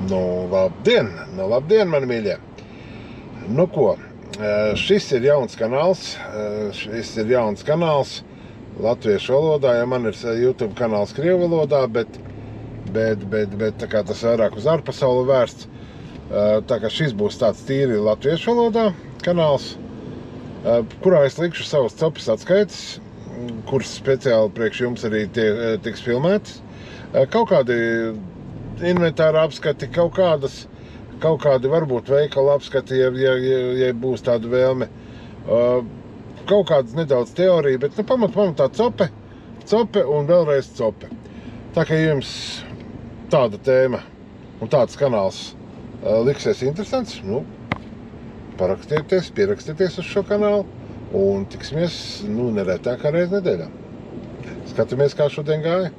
Labdien, mani mīļie. Nu ko, šis ir jauns kanāls latviešu valodā, ja man ir YouTube kanāls krievu valodā, bet tā kā tas vairāk uz ārpasauli vērsts, tā kā šis būs tāds tīri latviešu valodā kanāls, kurā es likšu savus copis atskaites, kuras speciāli priekš jums arī tiks filmētas. Kaut kādi inventāra apskati, kaut kādi varbūt veikala apskati, ja būs tāda vēlme. Kaut kādas nedaudz teorija, bet pamatā cope un vēlreiz cope. Tā kā jums tāda tēma un tāds kanāls liksies interesants, pierakstieties uz šo kanālu un tiksimies neretākā reiz nedēļā. Skatāmies, kā šodien gāja.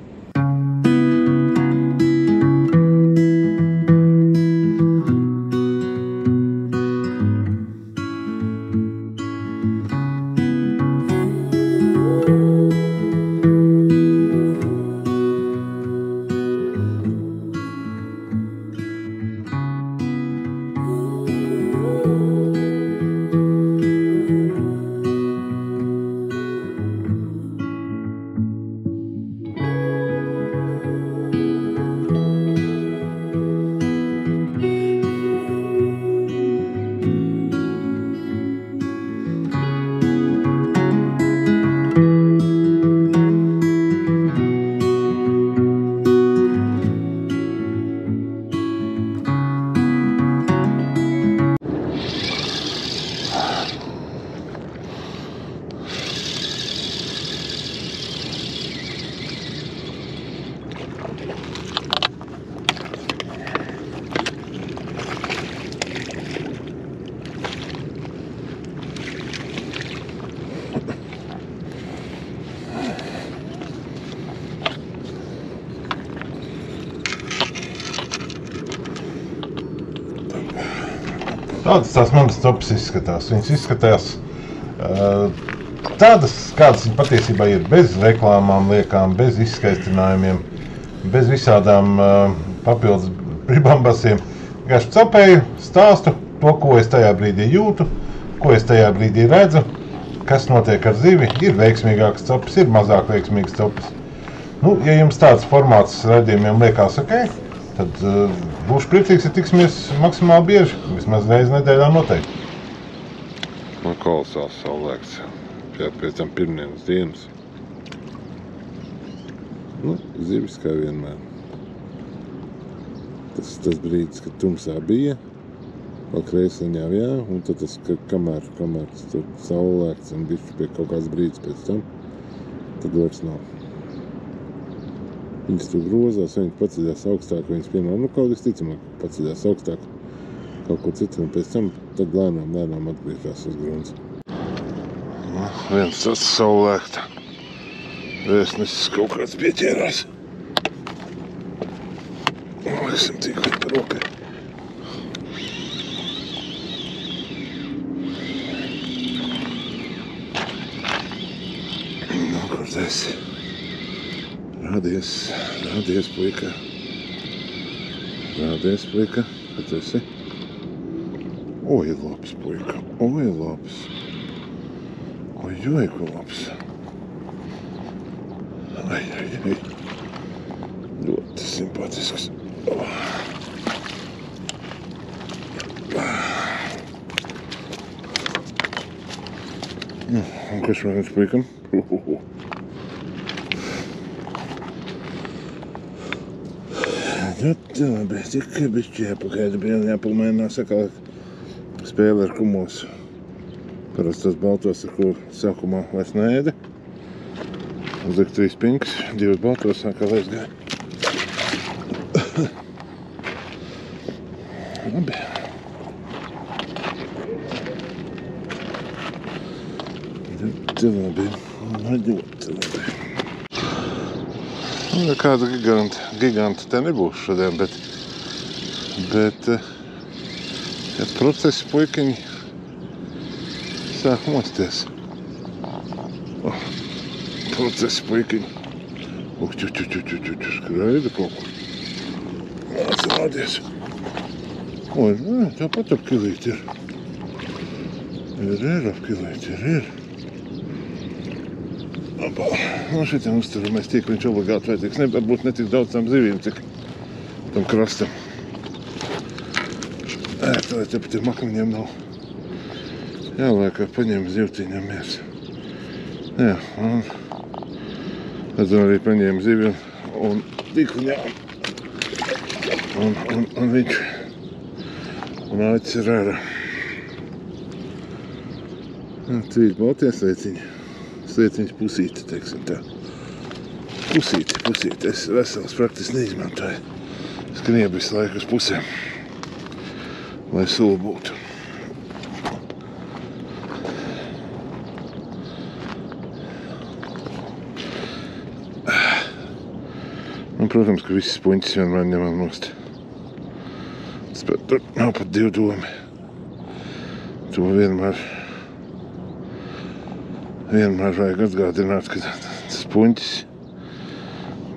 Tādas tās manas copes izskatās. Viņas izskatās tādas, kādas viņa patiesībā ir, bez reklāmām liekām, bez izskaistinājumiem, bez visādām papildus bribambasiem. Vienkārši copēju, stāstu to, ko es tajā brīdī jūtu, ko es tajā brīdī redzu, kas notiek ar zivi. Ir veiksmīgākas copes, ir mazāk veiksmīgas copes. Ja jums tāds formāts raidījumiem liekas ok, tad būšu priecīgs, ja tiksimies maksimāli bieži, vismaz reizi nedēļā noteikti. Man kolosāls saulēks, pēc tam pirmdienas dienas. Zivis kā vienmēr. Tas brīdis, kad tumsā bija, vēl kreisliņā, un tad tas, kamēr tur saulēks un bišķi pie kaut kāds brīdis pēc tam, tad vairs nav. Viņas tur grozās, viņas paceļās augstāk, viņas piemēram, kaut visticamāk paceļās augstāk kaut ko citu, un pēc tam tad lēnām atgriežās uz grunts. Viens tas saulēkta vēstnesis kaut kāds pieķērās. Esam tīkli par rokai. Kur tu esi? Rādies, puika. Kur tu esi? Oi, labs, puika. Oi, labs. Oi, ko labs. Ai. Ļoti simpatisks. Un kas man ir puikam? Labi, tikai bišķi jāpagaida, jāpamēģinās atkal spēle ar kumosu. Parasti tos baltos, ar ko sākumā vairs neēda. Uzliek 3 pinkas, 2 baltos atkal aizgāja. Labi. Ļoti labi. Kāda giganta te nebūs šodien, bet procesi puikiņi sāk mosties. Procesi puikiņi. Skraida kaut ko. Atsrādies. O, tāpat apkilīt ir. Ir apkilīt, ir. Abā. Šitiem uzturamies tīkliņš obligāti vajadzīgs. Varbūt netik daudz tam zivīm, cik tam krastam. Tā lai te pa tiem makliņiem nav jāliek, kā paņem zivtiņam mēs. Jā, un tad arī paņēma zivi un tīkliņām. Un viņš un āķis ir ārā. Trīs baltie slēciņi. Slēciņš pusīti, teiksim tā. Pusīti. Es vesels praktiski neizmantoju. Skriebu visu laiku uz pusēm, lai sula būtu. Un, protams, ka visas puņķis vienmēr ņemam nost. Tur nav pat divu domi. To vienmēr vajag atgādināt, ka tas puņķis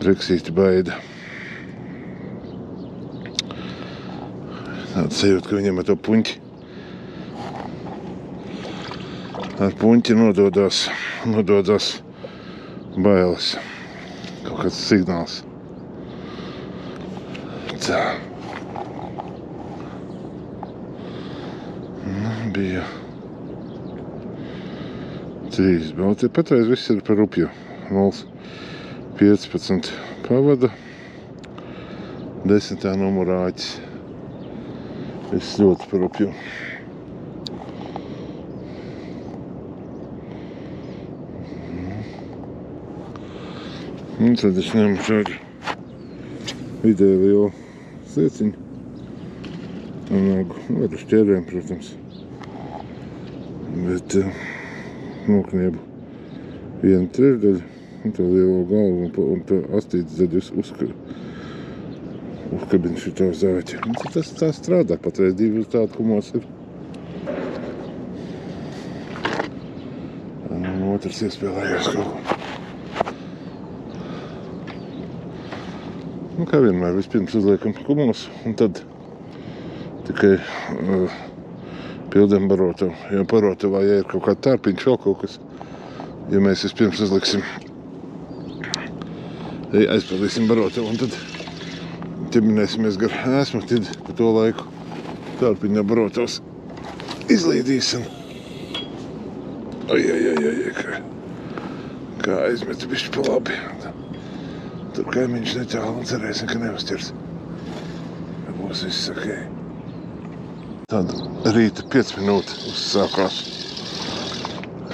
breksīti baida. Tāda sajūta, ka viņam ar to puņķi nododās bailes. Kaut kāds signāls. Tā. Bija 3 balti. Patreiz viss ir par upju. 0,15 pavada. 10. numura āķis. Viss ļoti par upju. Un tad es ņemu šādu vidēju lielu slieciņu. Un nagu, ar šķērēm, protams. Bet nokniebu 1/3 un to lielo galvu un to astītes daļu uzkabinu šito uz āķi. Un tas tā strādā, patreiz 2 tādu kumos ir. Un otrs iespēlējās kaut ko. Nu, kā vienmēr, vispirms uzliekam kumos un tad tikai pildam barotavu. Jo barotavā, ja ir kaut kāda tārpiņš, vēl kaut kas, ja mēs vispirms uzliksim, aizpildīsim barotavu un tad ķeminēsimies gar ēsmu, tad pa to laiku tārpiņā barotavs izlīdīs un kā aizmetu bišķi pa labi. Tur kaimiņš netālu un cerēsim, ka neuzķers. Būs viss ok. Tad rīta 5 minūtes uzsākās.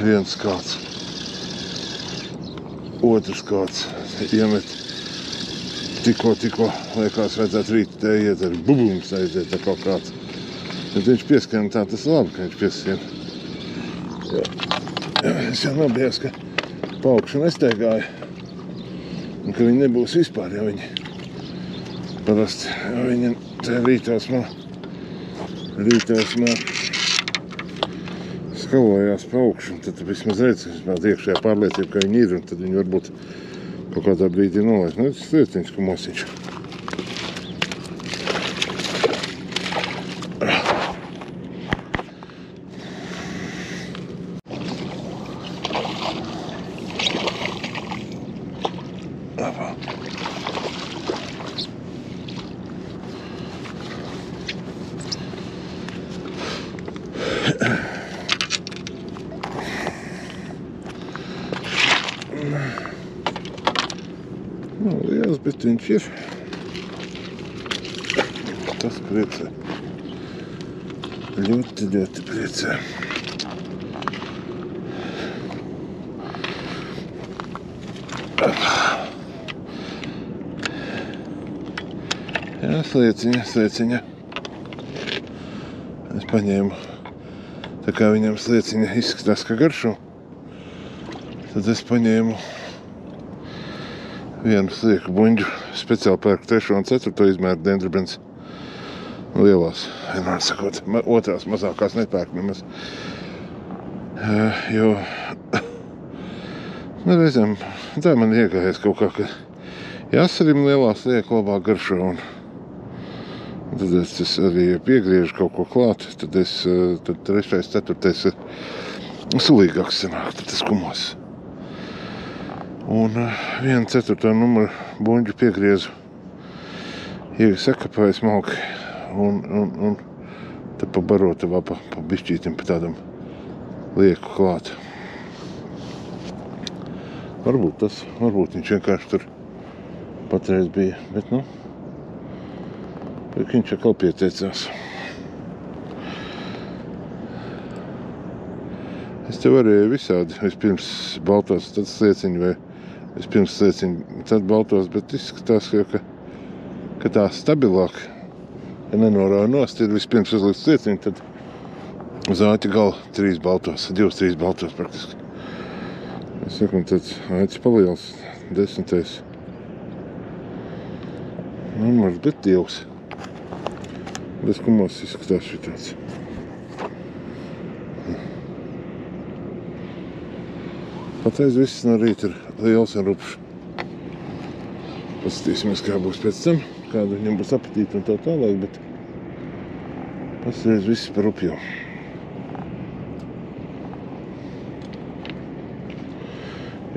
Viens kāds. Otrs kāds. Iemet tikko, liekas, vajadzētu rīta te iet ar bubums aiziet ar kaut kāds. Bet viņš pieskan tā, tas labi, ka viņš pieskan. Es jau nobijos, ka pa augšu nesteigāju. Un ka viņi nebūs vispār, ja viņi parasti, ja viņi te rītosmā skalojās pa augšu, un tad vismaz redz, ka iekšējā pārliecība, ka viņi ir, un tad viņi varbūt kaut kādā brīdī nolaist. Nu, tas lietiņš, ka mosiņš. Nav liels, bet viņš ir. Tas priecē. Ļoti priecē. Jā, slēciņa. Es paņēmu, tā kā viņam slēciņa izskatās, ka garšo, tad es paņēmu vienu slieku buņģu, speciāli pērku 3. un 4. izmēru dendribens lielās, vienmēr sakot, otrās mazākās nepērku nemaz. Jo, reizēm tā man iegājies kaut kā, ka jāsarim lielās lieka labāk garšo un Tad es arī piegriežu kaut ko klāt, tad trešais, ceturtais ir sulīgāks sanāk, tad tas kumos. Un 1/4 numuru buņģu piegriezu, sakapāju smalki un tad pabarotu vēl pa bišķītim pa tādam lieku klāt. Varbūt viņš vienkārši tur patreiz bija, bet viņš atkal pieteicās. Es te varēju visādi, vispirms baltos, tad slieciņu vai vispirms slieciņu, tad baltos, bet izskatās, ka tā stabilāk, ja nenorauj nost, ir vispirms uzlikt slieciņu, tad uz āķa gala 3 baltos, 2-3 baltos praktiski. Es saku, un tad āķis paliels, 10. Numurs, bet dievs. Bez kumos izskatās šitāds. Patreiz viss no rīta ir liels un rupšs. Paskatīsimies, kā būs pēc tam, kāda viņam būs apetīta un tā tālāk, bet patreiz viss par rupju.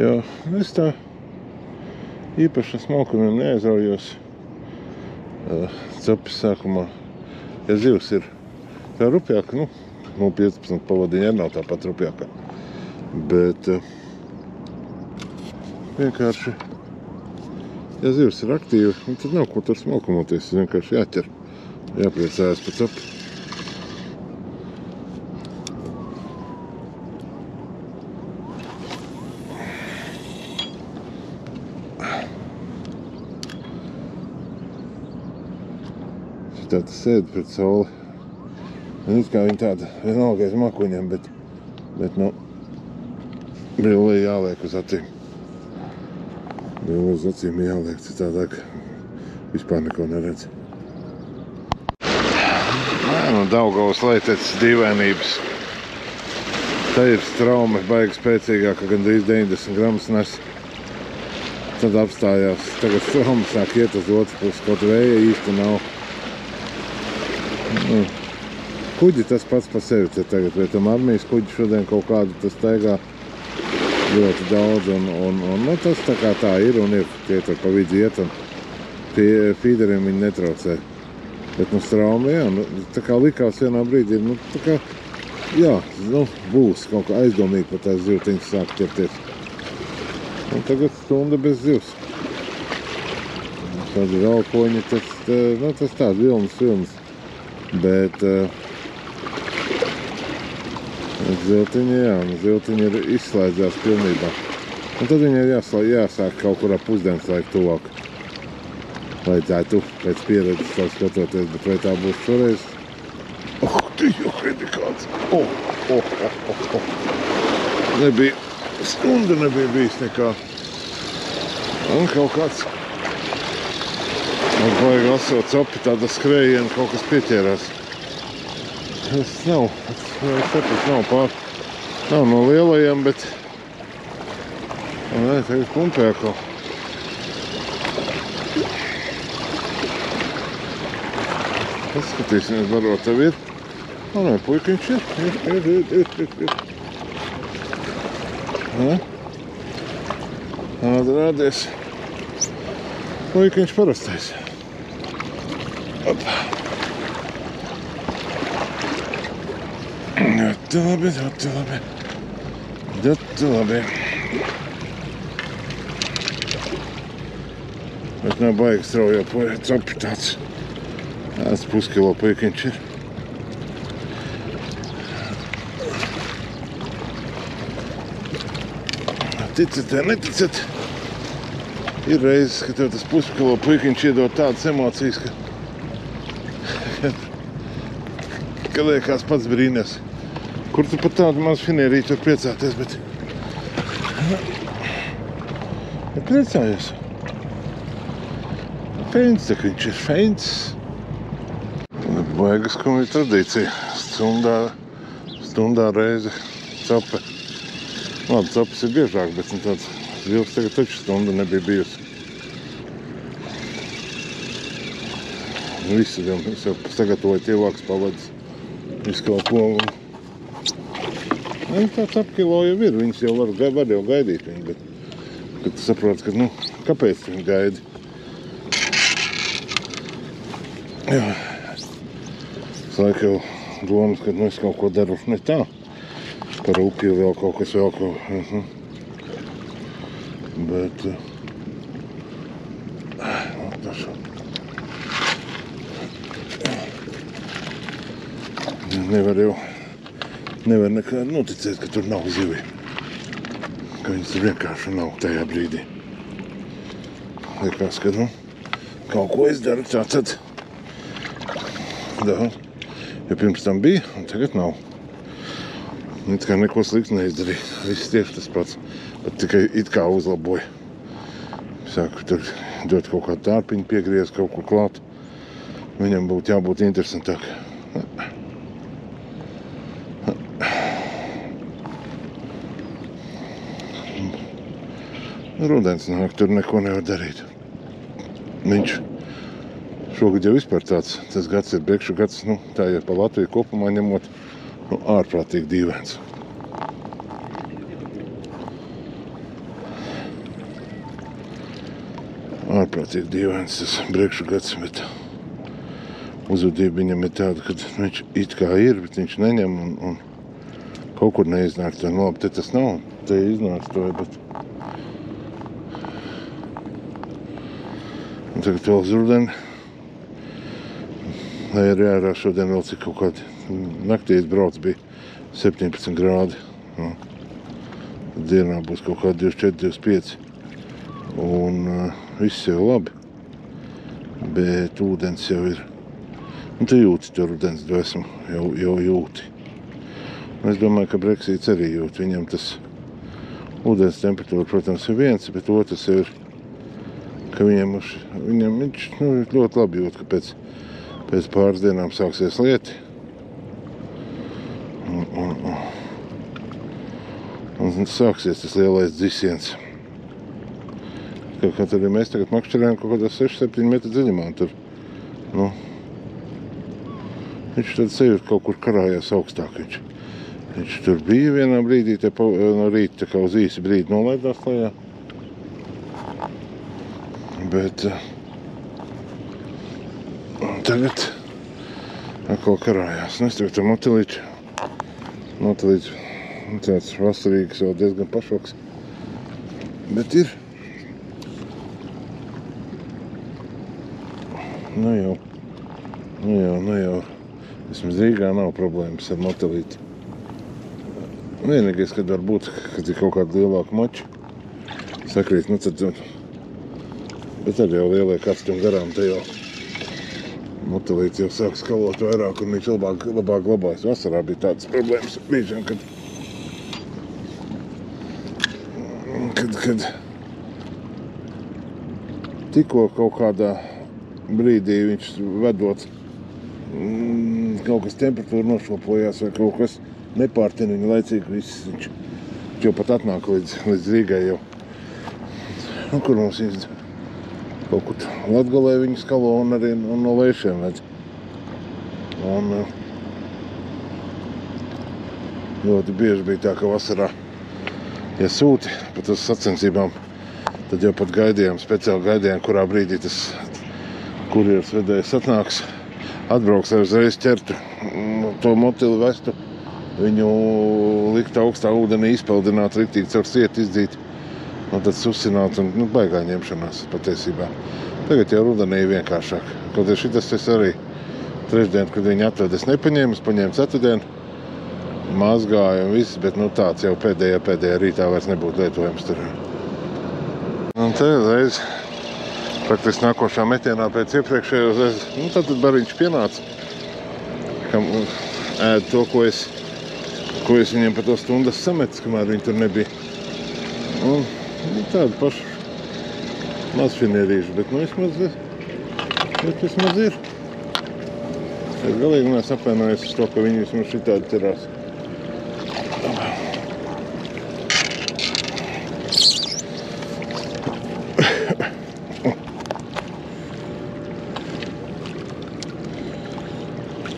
Jā, es tā īpaši smalkumiem neaizraujos. Cepis sākumā, ja zivs ir tā rupjāka, 15 pavadiņa arī nav tāpat rupjāka. Bet vienkārši, ja zivs ir aktīva, tad nav ko tur smalkumoties, vienkārši jāķer, jāpriecājas pa cepu. Tā tas sēd pret sauli. Un it kā viņa tāda vienalga aiz makuņiem, bet brillē jāliek uz acīm. Brillē uz acīm jāliek, citādāk vispār neko neredz. Daugavas Leitecas dīvainības. Tā ir strauma baigi spēcīgāka, gandrīz 90 gramus nes. Tad apstājās. Tagad strauma sāk iet uz otru pusi, kaut vēja īsti nav. Kuģi tas pats par sevi te tagad, vai tam armijas kuģi šodien kaut kādu tas staigā ļoti daudz un tas tā kā tā ir un ir, tie tur pa vidu iet un pie fīderiem viņi netraucē. Bet strauma, jā, tā kā likās vienā brīdī, tā kā, jā, būs kaut kā aizdomīgi par tās zivtiņas sāk ķerties. Un tagad stunda bez zivs. Tādi velkoņi, tas tāds vilnas. Bet ziltiņa ir izslēdzās pilnībā. Un tad viņai jāsāk kaut kur ap pusdienas laiku tuvāk. Vajadzētu pēc pieredzes tā skatoties, bet vai tā būs šoreiz? Redzi kāds! Nebija, stunda nebija bijis nekā. Un kaut kāds vajag asot capi, tāda skrējiena kaut kas pieķērās. Tas nav no lielajiem, bet tagad pumpē atkal. Paskatīsimies, varbūt tev ir. Puikiņš ir. Rādies. Puikiņš parastais. Ļoti labi. Bet nav baigi straujā capi tāds. Tāds puskilo puikiņš ir. Ticiet, ja neticiet, ir reizes, ka tev tas puskilo puikiņš iedod tādas emocijas, ka liekas pats brīnās. Kur tu pat tādu maz finierīti var priecāties, bet priecājies. Feints, tak viņš ir feints. Baigas kumja tradīcija. Stundā reizi cape. Labi, capes ir biežāk, bet tāds zivs tagad taču stunda nebija bijusi. Visu gan es jau sagatavoju tievāks pavadis. Visu kaut ko. Tāds apkilo jau ir. Viņas jau var jau gaidīt viņu, bet kad tu saproti, ka, kāpēc viņi gaidi? Jā. Es laiku jau domas, ka es kaut ko daru ne tā. Par upju vēl kaut kas. Bet... Nevar nekā noticēt, ka tur nav zivi. Ka viņas tur vienkārši nav tajā brīdī. Liekas, ka, kaut ko es daru tātad. Da. Ja pirms tam bija, un tagad nav. It kā neko slikts neizdarīja. Viss tieši tas pats. Bet tikai it kā uzlaboja. Sāku tur dot kaut kādu tārpiņu, piegriez kaut ko klāt. Viņam būtu jābūt interesantāk. Rudens nāk, tur neko nevar darīt. Viņš šogad jau vispār tas gads ir priekšu gads, tā ir pa Latviju kopumā ņemot, ārprātīgi dīvains. Ārprātīgi dīvains tas priekšu gads, bet uzvedība viņam ir tāda, ka viņš it kā ir, bet viņš neņem un kaut kur neiznāk to. Labi, te tas nav, te iznāks to, bet... Un tagad vēl uz rudeni. Lai arī ārā šodien vēl cik kaut kādi naktīs brauc bija 17 grādi. Dienā būs kaut kādi 24, 25. Un viss jau labi. Bet ūdens jau ir. Un tu jūti to rudens dvēsmu. Jau jūti. Un es domāju, ka Brexīts arī jūt. Viņam tas ūdens temperatūra, protams, ir viens, bet otrs jau ir. Ka viņš ļoti labi jūt, ka pēc pāris dienām sāksies lieti. Un sāksies tas lielais dzisiens. Kaut arī mēs tagad makšķerējam kaut kādā 6-7 metru dziļumā. Tur, viņš tad sevi kaut kur karājās augstāk. Viņš tur bija vienā brīdī, no rīta tā kā uz īsi brīdi nolaidās lejā. Bet tagad atkal karājās. Es tagad ar motilīču. Motilīču tāds vasarīgs, vēl diezgan pašoks. Bet ir. Nu jau. Vismaz Rīgā nav problēmas ar motilīti. Vienīgais, kad var būt, kad ir kaut kāda lielāka mača. Sakrīt, tad... Bet arī jau lielie karstumi garām, te jau motilīts jau sāk skalot vairāk, un viņš labāk glabājas. Vasarā bija tādas problēmas brīžiem, kad tikko kaut kādā brīdī viņš vedot kaut kas temperatūra nošlapojās vai kaut kas nepārtina viņu laicīgi, viņš jau pat atnāk līdz Rīgai jau. Un kur mums izdara? Kaut kur Latgalē viņi skalo un arī no Leišiem vedz. Un ļoti bieži bija tā, ka vasarā, ja sūti pat uz sacensībām, tad jau pat speciāli gaidījām, kurā brīdī tas kurjers vedējs atnāks, atbrauks, lai uzreiz ķertu to motilu vestu, viņu likt augstā ūdenī, izpeldināt, riktīgi caur sietu izdzīt. Un tad susināt un baigā ņemšanās patiesībā. Tagad jau rudenī vienkāršāk. Kaut ir šitas es arī trešdien, kad viņi atved, es nepaņēmu, es paņēmu ceturtdienu, mazgāju un viss, bet tāds jau pēdējā rītā vairs nebūtu lietojams tur. Un te reiz, praktiski nākošā metienā pēc iepriekšējos, tad bariņš pienāca, kam ēd to, ko es viņiem pa to stundas sametis, kamēr viņi tur nebija. Un tādu pašu mazfinierīšu, bet vismaz ir. Es galīgi neesmu apvainojies uz to, ka viņi vismaz šitādi cerās.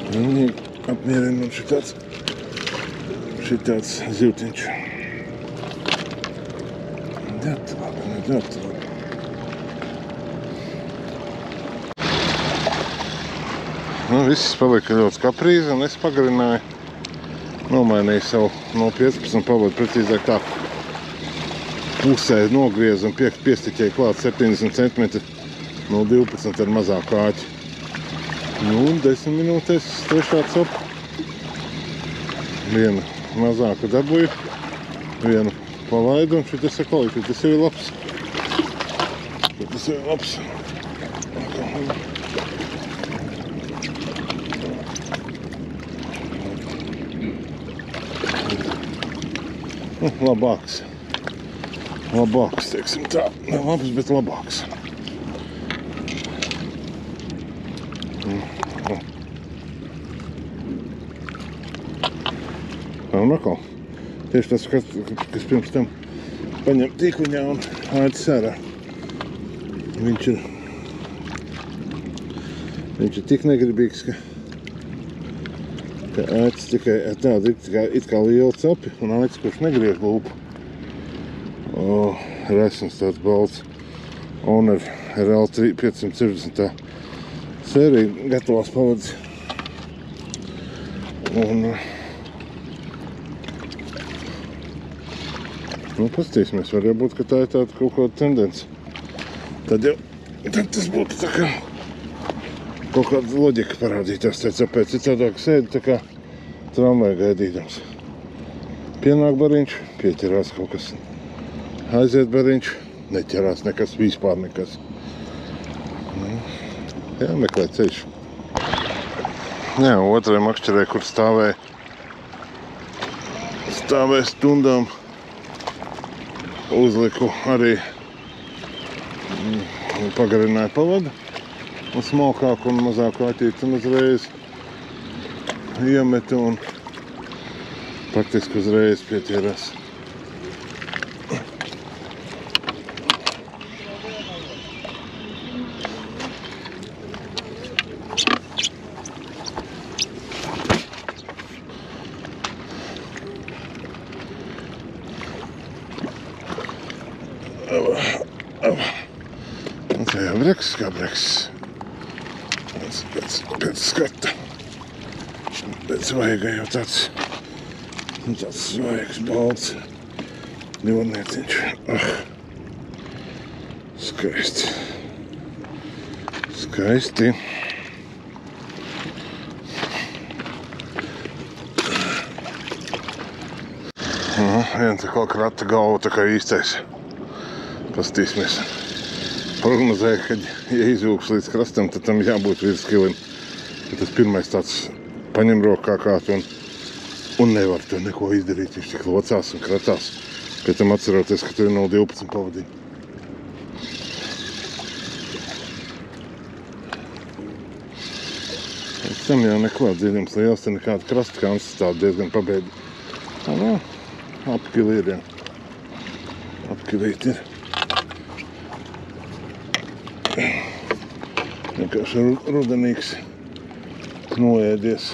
Viņi apmierina un šitāds zivtiņš. Ļoti labi. Nu, viss palika ļoti kaprīzi, un es pagarināju, nomainīju savu no 15 pavadu, precīzāk tā pusē nogriezu un piestiķēju klāt 70 cm no 12 ar mazāku āķi. Nu, un 10 minūtēs trešā copa. Vienu mazāku dabūju, vienu palaidu, un šitas jau ir labs. Nu, labāks, teiksim tā. Ne labs, bet labāks. Un atkal, tieši tas, kas pirms tam paņem tīkliņā un āķis ārā. Viņš ir tik negribīgs, ka āķis tikai tāda it kā liela capi un āķis, kurš negriež lūpu. Resns tāds balts Owner RL 560 sērija gatavās pavads. Un nu, pastīsimies, var jau būt, ka tā ir tāda kaut kāda tendence. Tad tas būtu tā kā kaut kāda loģika parādītās, tāpēc citādāk sēdi tā kā tramvai gaidīdams. Pienāk bariņš, pieķerās kaut kas. Aiziet bariņš, neķerās nekas, vispār nekas. Jāmeklē ceļš. Jā, otrai makšķerē, kur stāvēja stundām, uzliku arī pagarināju pavadu un smalkāku un mazāku āķīti un uzreiz iemetu un praktiski uzreiz pieķerās. Tā jau breks kā breks. Pēc skata. Pēc vaiga jau tāds svaigs, balts divnieciņš. Skaisti. Viens atkal krata galvu tā kā īstais. Pastīsimies. Prognozēja, ka ja izvilks līdz krastam, tad tam jābūt virs kilim. Tas pirmais tāds paņem rokā kātu un nevar to neko izdarīt. Viņš tik locās un kratās. Pēc tam atceroties, ka tur ir 0,12 pavadiņi. Pēc tam jau neko dziļums liels, te nekāda krasta kants tāda diezgan pabeidi. Apkili ir, jā. Apkilīt ir. Vienkārši rudenīgs noēdies.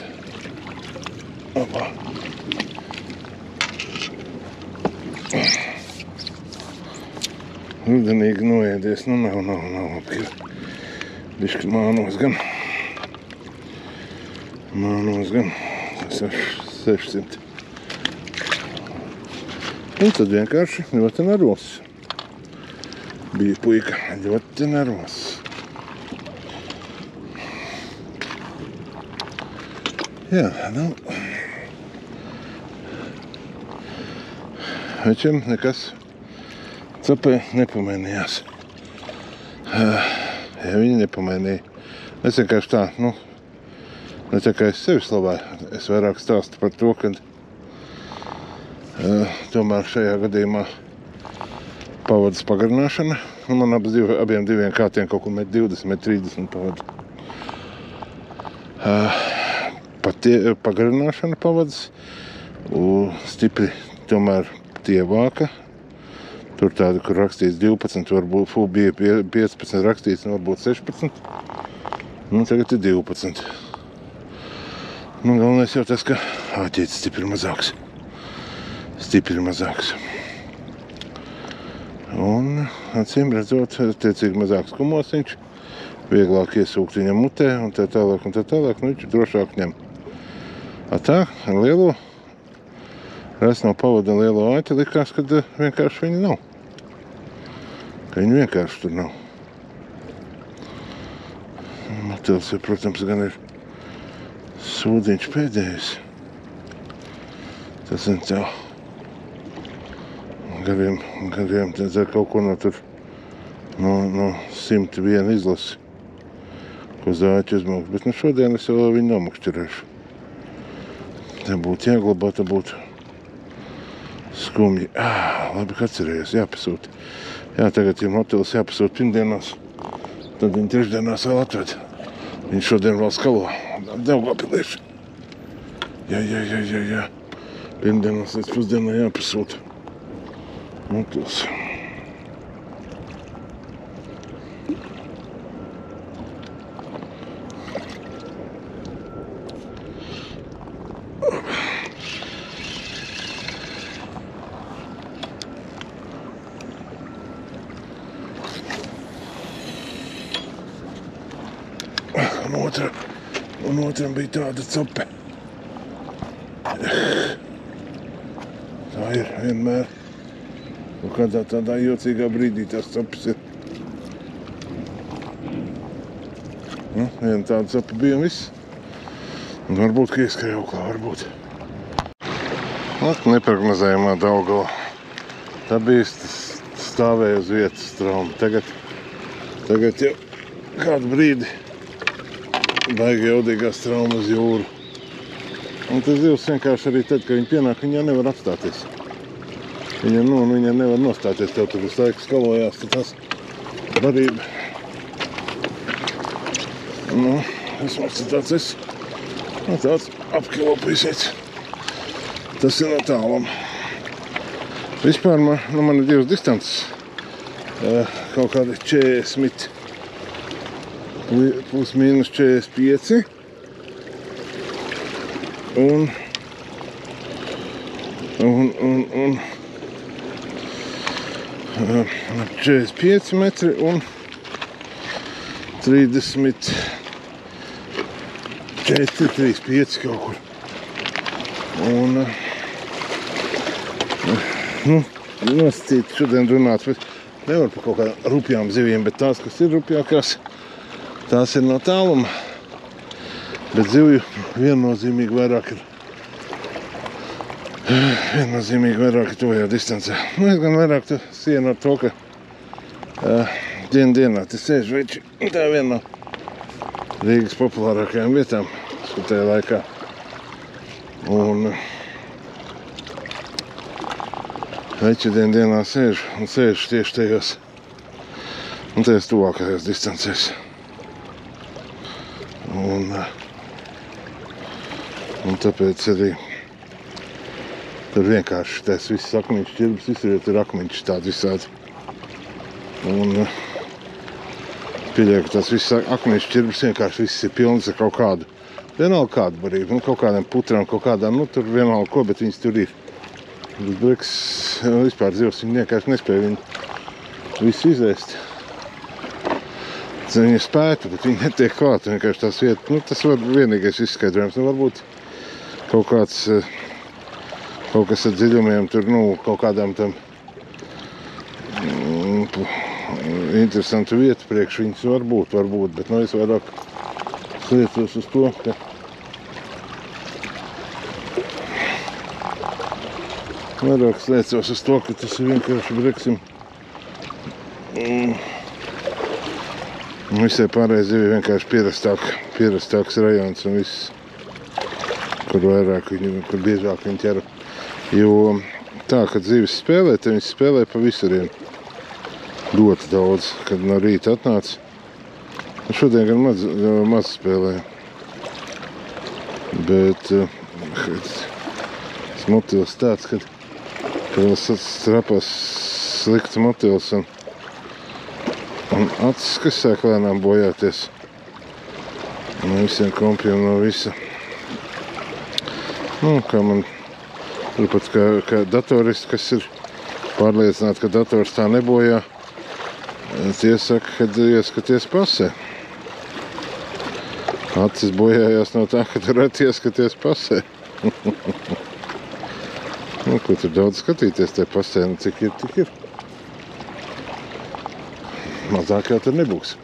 Rudenīgi noēdies, nu nav apkili. Bišķi mānos gan. Tas ir 600. Un tad vienkārši ļoti nervos. Bija puika ļoti nervos. Jā, nu. Večiem nekas cepē nepamainījās. Ja viņi nepamainīja. Es vienkārši tā, ne tā kā es sevi slavēju. Es vairāk stāstu par to, ka tomēr šajā gadījumā pavadas pagarināšana. Man abiem diviem kātiem kaut ko 1,20 30 pavadu. Pagarināšana pavadas stipri tomēr tievāka. Tur tāda, kur rakstīts 12, varbūt bija 15 rakstīts, varbūt 16. Nu, tagad ir 12. Nu, galvenais jau tas, ka āķītis stipri mazāks. Stipri mazāks. Un, acīm redzot, tiecīgi mazāks kumosiņš, vieglāk iesūkt viņam mutē un tā tālāk, nu viņš drošāk ņem. Tā, ar lielo, res no pavada lielo āķi likās, kad vienkārši viņa nav. Ka viņa vienkārši tur nav. Matils, protams, gan ir sūdiņš pēdējais. Tas ir tā. Gariem tad ar kaut ko no tur, no 101 izlasi, ko zāķi uzmaukt. Bet nu šodien es vēl viņu nomakšķirēšu. Tā būtu jāglabā, tā būtu skumji. Labi, ka atcerējos, jāpasūt. Jā, tagad ir Matils jāpasūt pirmdienās, tad viņi trešdienās vēl atved. Viņš šodien vēl skalo. Daugavpilieši. Jā. Pirmdienās līdz pusdienā jāpasūt. Matils. Un otram bija tāda cope. Tā ir vienmēr. Un kādā tādā jocīgā brīdī tās copes ir. Nu, viena tāda cope bija un viss. Un varbūt, ka ieskrēja auklā, varbūt. Neprognozējumā Daugava. Tā bija stāvēja uz vietas trauma. Tagad jau kādu brīdi baigi jaudīgās traumas jūru. Un tas zivs vienkārši arī tad, kad viņi pienāk, viņa nevar apstāties. Viņa nevar nostāties, tev tur visu laiku skalojās, tad tas barība. Nu, vismaz tāds tāds apkilopīsiets. Tas ir no tālam. Vispār man ir divas distances. Kaut kādi 40. Plus mīnus 45 un 45 metri un 34, 35 kaut kur. Un nosacīt šodien runāt, nevar par kaut kādām rupjām zivīm, bet tās, kas ir rupjākās, tās ir no tāluma, bet zivju viennozīmīgi vairāk ir tojā distancē. Nu, es gan vairāk sienu ar to, ka dienā te sēž veči. Tā ir viena no Rīgas populārākajām vietām tajā laikā. Un veči dienā sēž tieši tajās tuvākajās distancēs. Un tāpēc arī tur vienkārši tās visas akmeņu šķirbas izsiriet ir akmeņš tādi visādi. Un pieļauju, ka tās visas akmeņu šķirbas vienkārši viss ir pilnas ar kaut kādu. Vienalga kādu barību, kaut kādām putrām, kaut kādām, tur vienalga ko, bet viņas tur ir. Bet breks, vispār zivs, viņi vienkārši nespēja viņu visu izēst. Viņa spētu, bet viņi netiek klāt, vienkārši tās vietas, tas var vienīgais izskaidrojums. Varbūt kaut kas ar dziļumiem tur, kaut kādām tam interesantu vietu priekš viņas varbūt, bet es vairāk sliecos uz to, ka tas ir vienkārši breksim. Visai pārējai zivī vienkārši pierastāks rajons un viss, kur biežāk viņi ķera. Jo tā, kad zivis spēlē, tad viņi spēlē pa visuriem ļoti daudz, kad no rīta atnāca. Šodien gan maz spēlēja. Bet tas motils tāds, kad vēl strapās slikts motils un acis, kas sāk lēnām bojāties no visiem kompiem, no visa. Nu, kā man turpat kā datorists, kas ir pārliecināti, ka dators tā nebojā, tie saka, kad ieskaties pasē. Acis bojājās no tā, ka varētu ieskaties pasē. Nu, ko tur daudz skatīties te pasē, nu cik ir, tik ir. Mazāk jau tur nebūs.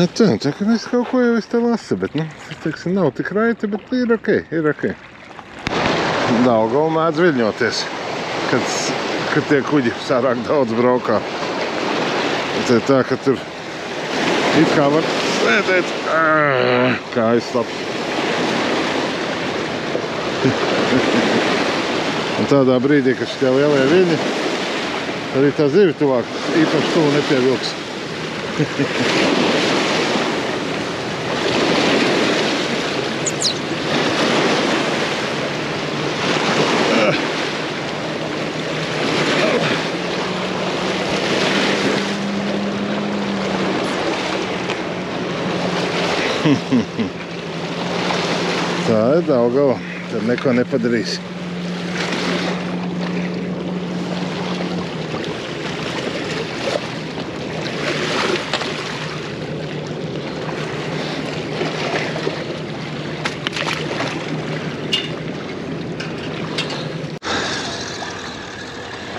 Tā ka es kaut ko jau es te lasu, bet, nu, teiksim, nav tik raiti, bet ir okei, ir okei. Daugava mēdz viļņoties, kad tie kuģi sārāk daudz braukā. Tā, ka tur it kā var sēdēt, kā aizslap. Un tādā brīdī, kad šitie lielie viļņi, arī tā zivi tuvāk īpaši tuvu nepievilks. Tā ir Daugava, tad neko nepadarīs.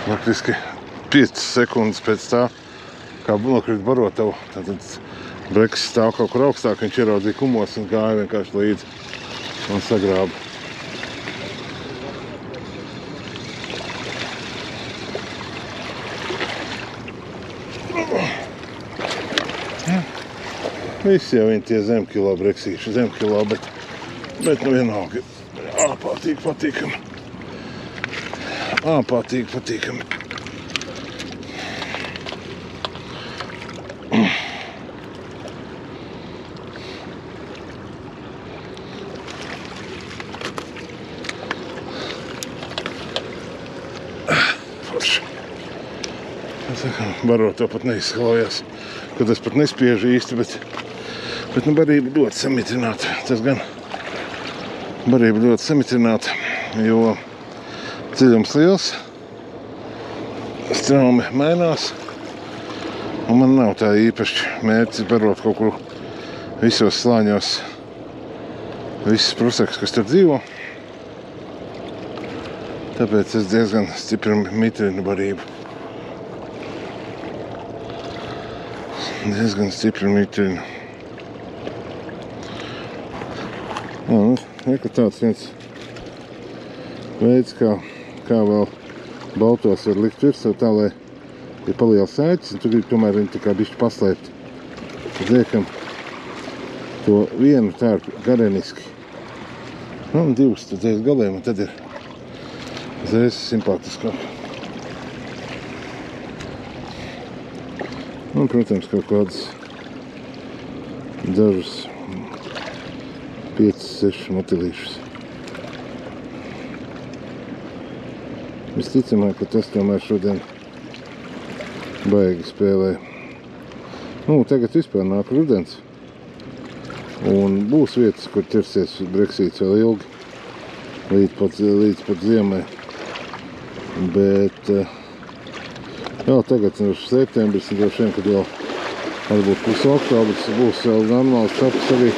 Faktiski 5 sekundes pēc tā, kā nokrīt Barotavu, tad Breks stāv kaut kur augstāk, viņš ieraudzīja kumos un gāja vienkārši līdzi un sagrāba. Visi jau viņi tie zemkilo breksīši, zemkilo, bet nu vienalga patīkami. Patīkami. Baroto pat neizskalojās, kad es pat nespiežu īsti, bet nu barība ļoti samitrināta. Tas gan barība ļoti samitrināta, jo dziļums liels, straumi mainās, un man nav tā īpaši mērķis barot kaut kur visos slāņos, visas prusaks, kas tur dzīvo. Tāpēc es diezgan stipri mitrinu barību. Diezgan stipri mitrinu. Eka tāds viens veids, kā vēl baltos var likt virsū tā, lai ir paliels ēķis, un tu gribi tomēr viņu tā kā bišķi paslēpt. Tad liekam to vienu tērpu gareniski. Un divus tad aiz galiem, un tad ir uzreiz simpātiskāk. Un, protams, kaut kādas dažas 5-6 motilīšus. Visticamāk, ka tas tomēr šodien baigi spēlē. Nu, tagad vispār nāk rudens. Un būs vietas, kur ķersies breksīts vēl ilgi, līdz pat ziemai. Bet jau tagad ir septembris, un droši vien, kad jau varbūt visu oktobris būs vēl normāls taps arī.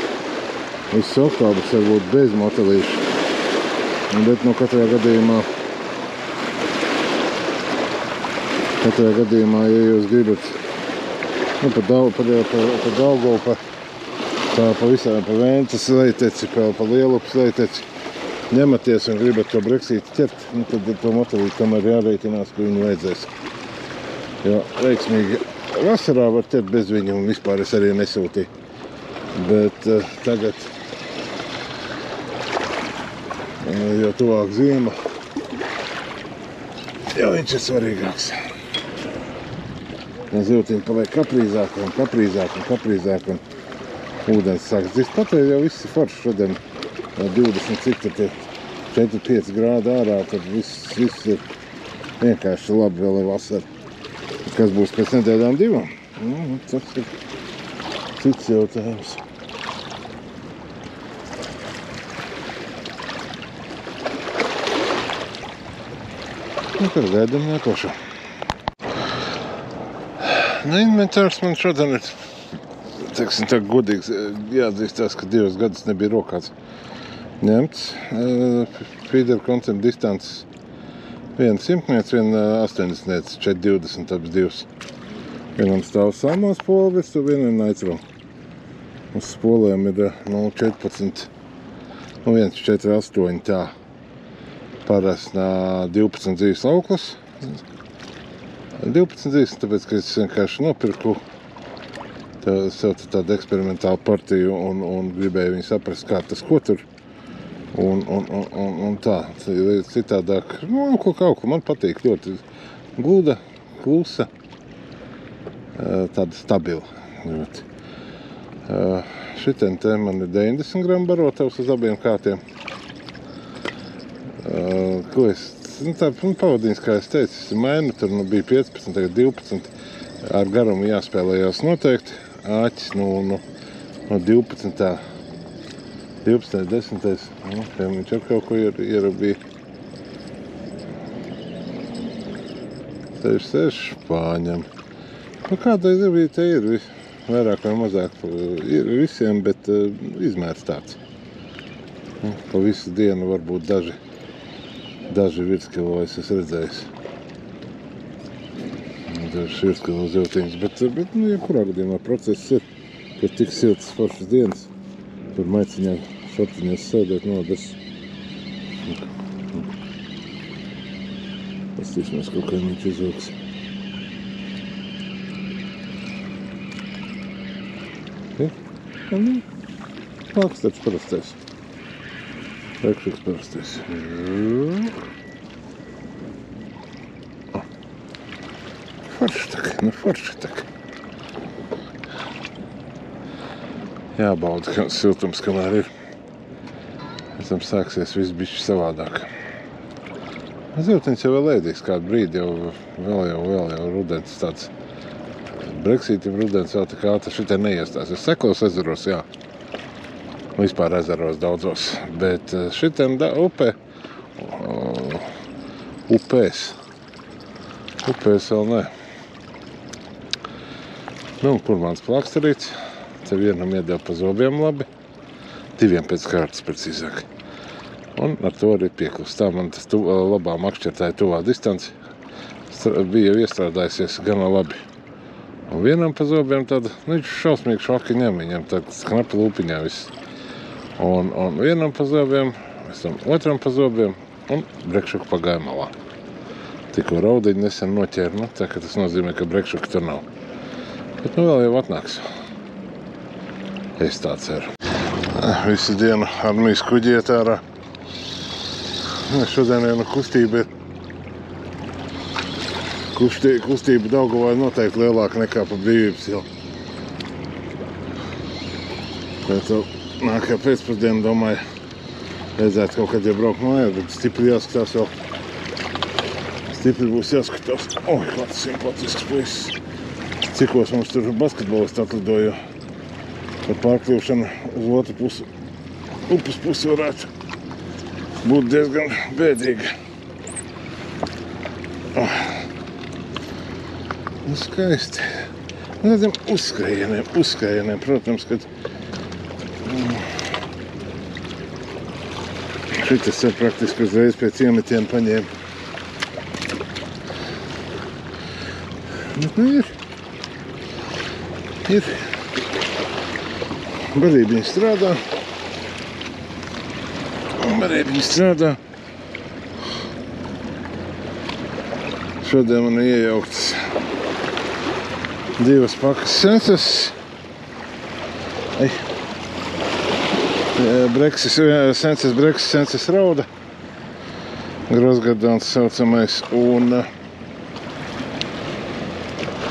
Visu oktobris varbūt bez motelīšu. Bet nu katrā gadījumā, ja jūs gribat pa Daugavu, pa visām, pa Ventas lejteci, pa Lielupas lejteci ņematies un gribat to breksīti ķert, nu tad to motelīti tomēr jārēķinās, ka viņu vajadzēs. Jo veiksmīgi vasarā var ķert bez viņu, un vispār es arī nesūtīju. Bet tagad, jo tuvāk ziema, jo viņš ir svarīgāks. Zivtiņi paliek kaprīzāk, un ūdens sāks dzist. Patreiz jau viss ir forši šodien 20 cik tad 4-5 grādi ārā, tad viss ir vienkārši labi vēl ir vasara. Kas būs pēc nedēļām 2? Tas ir cits jautājums. Nu, kad gaidām nākošo. Nu, inventārs man šodien ir, teiksim tā godīgs, jāatzīstās, ka 2 gadus nebija rokāts ņemts. Feeder koncepta distances 1 simtniec, 1 80niec, 420 abas 2. Vienam stāv salmās spola virsū, vienam naicro. Uz spolēm ir 0,14, 1,48 tā. Parasti 12 dzīves lauklas. 12 dzīves, tāpēc, ka es vienkārši nopirku sev tādu eksperimentālu partiju un gribēju viņu saprast, kā tas, ko tur. Un tā, citādāk, kaut ko man patīk ļoti gluda, klusa, tāda stabila. Šitien te man ir 90 gramu barotavs uz abiem kātiem. Ko es, tā pavadījums, kā es teicu, es mainu, tur bija 15, tagad 12, ar garumu jāspēlējās noteikti. Āķis no 12. 12. 10. Viņš ar kaut ko ierabīja. 6 pārņem. Kādai zivīte ir vairāk vai mazāk ir visiem, bet izmērs tāds. Pa visu dienu varbūt daži virskilo es esmu redzējis. Daži virskilo zivtiņas, bet jebkurā gadījumā process ir, ka tik siltas foršas dienas, tur maiciņā šortiņās sēdēt nodas. Pastīsimies, kaut kā viņš izvilks. Plākstats parastais. Rekšiks parastais. Forši tak. Jābauda siltums, kamēr ir. Pēc tam sāksies viss bišķi savādāk. Zivtiņas jau vēl ēdīs kādu brīdi, vēl jau rudens tāds. Breksītim rudens vēl tik ātri šitie neiestās. Es seklos ezeros, jā. Vispār ezeros daudzos. Bet šitiem upēs vēl ne. Kur mans plāksterīts. Te vienam iedeva pa zobiem labi. 2 pēc kārtas precīzāk. Un ar to arī pieklust. Tā man tas labā makšķertāja tuvā distance bija iestrādājusies gana labi. Un vienam pa zobiem tāda, viņš šausmīgi šoki ņem, viņam tāds knapi lūpiņā viss. Un vienam pa zobiem, otram pa zobiem un brekšuku pagāja malā. Tikko raudiņu nesen noķēra, tā ka tas nozīmē, ka brekšuku tur nav. Bet vēl jau atnāks. Es tā ceru. Visu dienu armijas kuģi iet ārā. Šodien jau kustība ir. Kustība Daugavā ir noteikti lielāka nekā pa Brīvības ielu. Pēc nākajā pēcpusdienu, domāju, vajadzētu kaut kad iebraukt mājās, bet stipri jāskatās vēl. Stipri būs jāskatās. Kāds simpatisks puisis. Cikos mums tur basketbolisti atlidoja. Par pārkļūšanu uz otru pusi. Upes pusi varētu būt diezgan bēdīga. Skaisti. Tādiem uzskrējieniem, protams, kad šitas ir praktiski uzreiz pēc iemetiem paņēma. Ir. Barībiņi strādā. Šodien man ir iejauktas 2 pakas senses. Senses rauda. Grozgadons saucamais un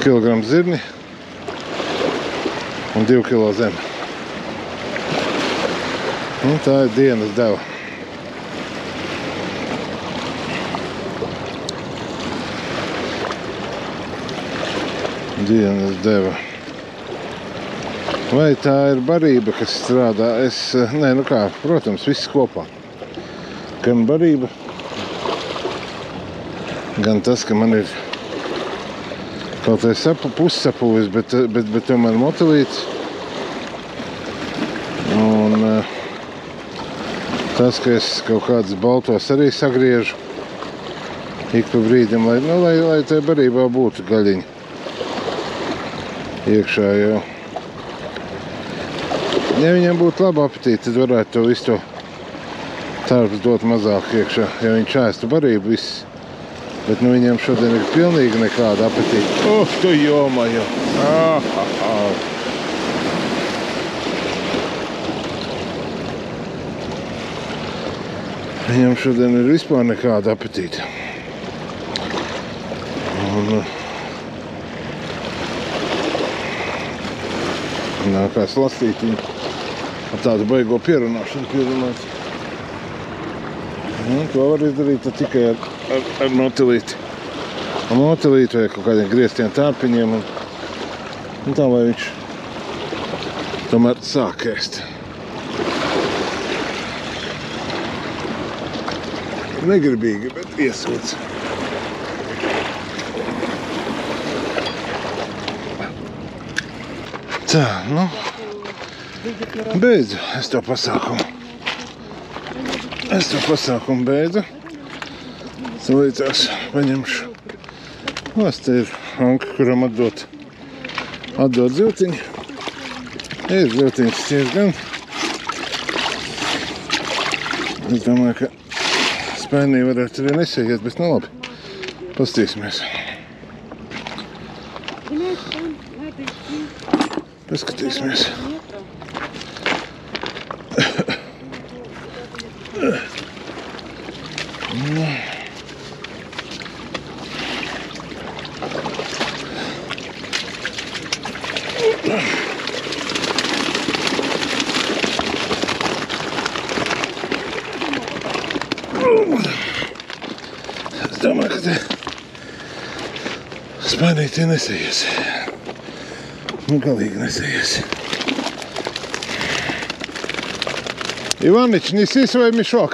kilogramu zirni un 2 kilo zemi. Tā ir dienas deva. Vai tā ir barība, kas strādā? Protams, viss kopā. Gan barība, Gan tas, ka man ir kaut vai pussapūvis, bet tomēr motilīts. Un tas, ka es kaut kādus baltos arī sagriežu ik pa brīdim, lai te barībā būtu gaļiņa iekšā, jo. Ja viņam būtu laba apetīte, tad varētu to visu to tārpus dot mazāk iekšā, ja viņš ēstu barību viss. Bet viņam šodien ir pilnīgi nekāda apetīte. Tu jomajo! Viņam šodien ir vispār nekāda apetīte. Un nākās lastītiņu ar tādu baigo pierunāšanu pierunāt. To var izdarīt tikai ar motilīti. Ar motilīti vai kaut kādiem grieztiem tārpiņiem. Un tā, lai viņš tomēr sāk ēst. Negribīgi, bet iesūdz. Tā, beidzu es to pasākumu. Beidzu. Salīdzās paņemšu. Te ir Anka, kuram atdot ziltiņu. Ir ziltiņas diezgan. Es domāju, ka spēnī varētu arī nesaiet, bet labi. Pastīsimies. Paskatīsimies. Es domāju, ka te spēnītī nesaies. Galīgi nesaies. Иваныч, неси свой мешок.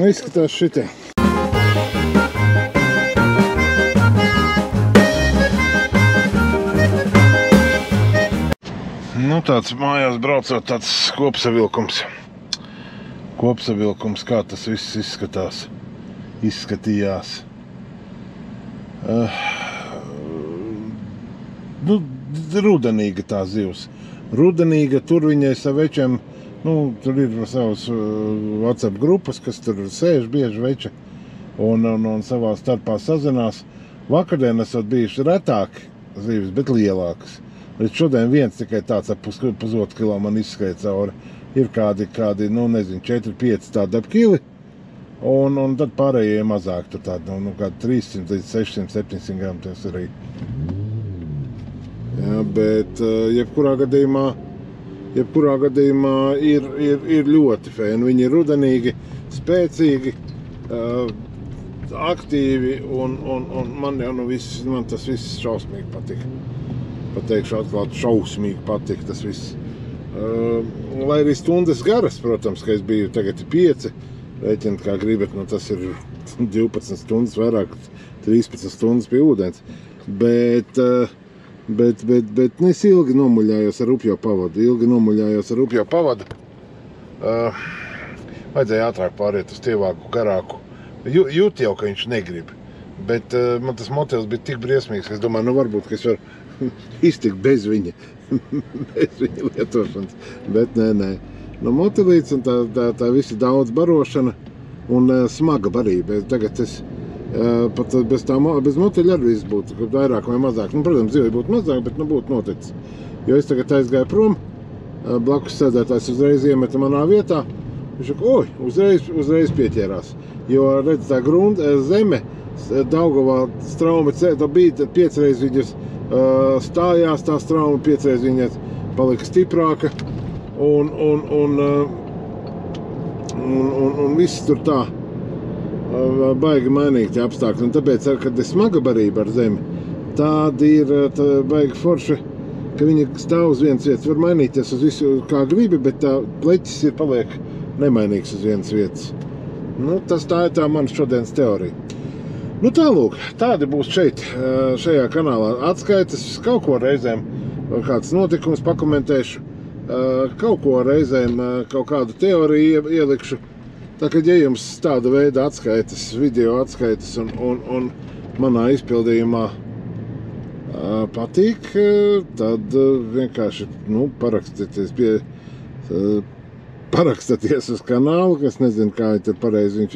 Izskatās šitie. Tāds mājās braucot, tāds kopsavilkums. Kā tas viss izskatījās. Rudenīga tā zivs. Rudenīga, tur viņai savečiem. Tur ir savas WhatsApp grupas, kas tur sēž bieži veči un savā starpā sazinās. Vakardien esot bijuši retāki zivis, bet lielākas. Bet šodien viens tikai tāds ap pusotru kilo man izskrēja cauri. Ir kādi 4-5 tādi ap kili, un tad pārējie mazāk, tur tādi, kādi 300 līdz 600, 700 gramu tas arī. Jā, bet jebkurā gadījumā ir ļoti fēni. Viņi ir rudenīgi, spēcīgi, aktīvi, un man tas viss šausmīgi patika. Pateikšu atklāt, šausmīgi patika tas viss. Lai arī stundas garas, protams, ka es biju tagad 5, rēķināt kā gribat, tas ir 12 stundas, vairāk 13 stundas pie ūdens. Bet es ilgi nomuļājos ar upjo pavadu. Vajadzēja ātrāk pāriet uz tievāku, garāku. Jūt jau, ka viņš negrib. Bet man tas motels bija tik briesmīgs, ka es domāju, varbūt, ka es varu iztikt bez viņa lietošanas. Bet nē. no motilītes un tā visa daudz barošana un smaga barība. Tagad es pat bez motiļa arī viss būtu, vairāk vai mazāk. Nu, protams, dzīvē būtu mazāk, bet nu būtu noticis. Jo es tagad aizgāju prom, blakus sēdētājs uzreiz iemeta manā vietā. Viņš saka, uzreiz pieķērās. Jo, redz, tā zeme, Daugavā strauma bija 5 reizes viņas stājās, tā strauma 5 reizes viņas palika stiprāka. Un viss tur tā baigi mainīgi tie apstākļi. Un tāpēc, kad ir smaga barība ar zemi, tāda ir baigi forša, ka viņa stāv uz vienas vietas. Var mainīties uz visu, kā gribi, bet tā pleķis paliek nemainīgs uz vienas vietas. Nu, tā ir tā mana šodienas teorija. Nu tālūk, tādi būs šajā kanālā atskaites. Kaut ko reizēm, kāds notikums pakomentēšu, kaut ko reizēm, kaut kādu teoriju ielikšu. Tā kā, ja jums tāda veida atskaites, video atskaites un manā izpildījumā patīk, tad vienkārši, parakstaties uz kanālu, kas nezinu, kā ir pareizi viņš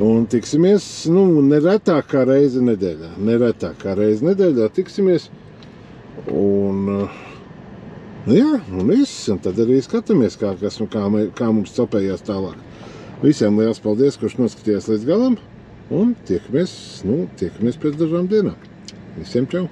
un tiksimies, neretāk kā reizi nedēļā. Neretāk kā reizi nedēļā tiksimies. Un viss. Un tad arī skatāmies, kā mums copējās tālāk. Visiem liels paldies, kurš noskatījās līdz galam. Un tiekamies pēc dažām dienām. Visiem čau!